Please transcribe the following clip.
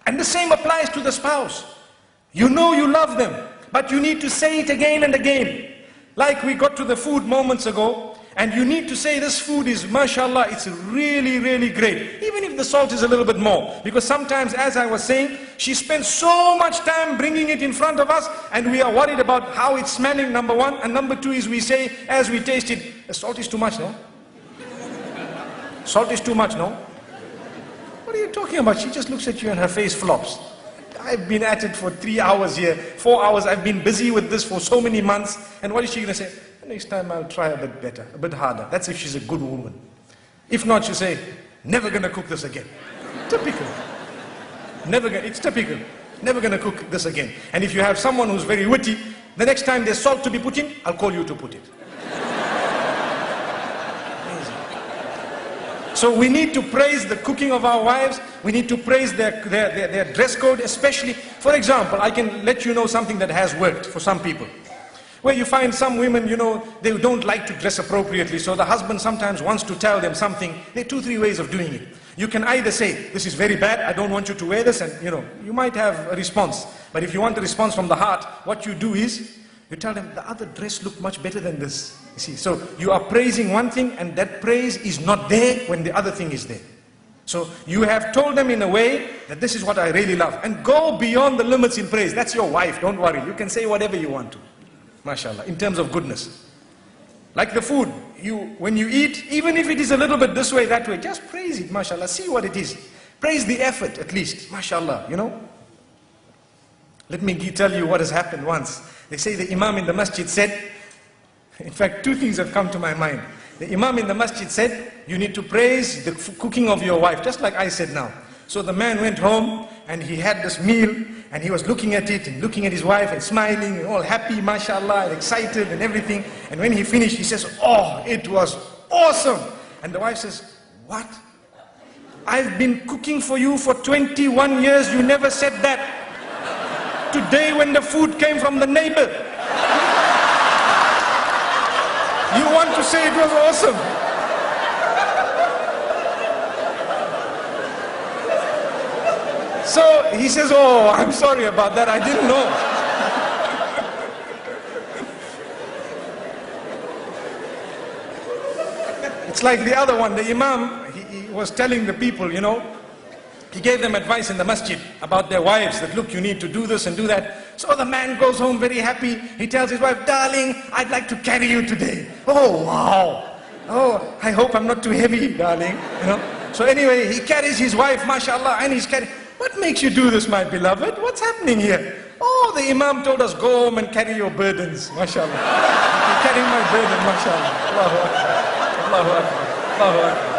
And the same applies to the spouse. You know you love them, but you need to say it again and again. Like we got to the food moments ago, and you need to say this food is, mashallah, it's really, really great. Even if the salt is a little bit more. Because sometimes, as I was saying, she spends so much time bringing it in front of us, and we are worried about how it's smelling, number one. And number two is we say, as we taste it, the salt is too much, no? Salt is too much, no? What are you talking about? She just looks at you and her face flops. I've been at it for 3 hours here, 4 hours. I've been busy with this for so many months. And what is she going to say? Next time I'll try a bit better, a bit harder. That's if she's a good woman. If not, she'll say, never going to cook this again. Typical. It's typical. Never going to cook this again. And if you have someone who's very witty, the next time there's salt to be put in, I'll call you to put it. So we need to praise the cooking of our wives. We need to praise their dress code, especially. For example, I can let you know something that has worked for some people. Where you find some women, you know, they don't like to dress appropriately, so the husband sometimes wants to tell them something. There are 2-3 ways of doing it. You can either say, this is very bad, I don't want you to wear this, and you know, you might have a response. But if you want a response from the heart, what you do is, you tell them, the other dress looked much better than this. You see, so you are praising one thing, and that praise is not there when the other thing is there. So you have told them in a way that this is what I really love. And go beyond the limits in praise. That's your wife, don't worry. You can say whatever you want to. MashaAllah, in terms of goodness. Like the food, when you eat, even if it is a little bit this way, that way, just praise it, MashaAllah, see what it is. Praise the effort at least, MashaAllah, you know. Let me tell you what has happened once. They say the Imam in the masjid said, in fact 2 things have come to my mind. The Imam in the masjid said, you need to praise the cooking of your wife, just like I said now. So the man went home and he had this meal and he was looking at it and looking at his wife and smiling and all happy, mashallah, and excited and everything. And when he finished, he says, oh, it was awesome. And the wife says, what? I've been cooking for you for 21 years, you never said that. Today when the food came from the neighbor, you want to say it was awesome. So he says, oh, I'm sorry about that, I didn't know. It's like the other one, the Imam, he was telling the people, you know, he gave them advice in the masjid about their wives, that look, you need to do this and do that. So the man goes home very happy, he tells his wife, darling, I'd like to carry you today. Oh, wow. Oh, I hope I'm not too heavy, darling, you know. So anyway, he carries his wife, mashallah, and he's carrying. What makes you do this, my beloved? What's happening here? Oh, the Imam told us, go home and carry your burdens, mashallah. You're carrying my burden, mashallah. Allahu Akbar. Allahu Akbar. Allahu Akbar.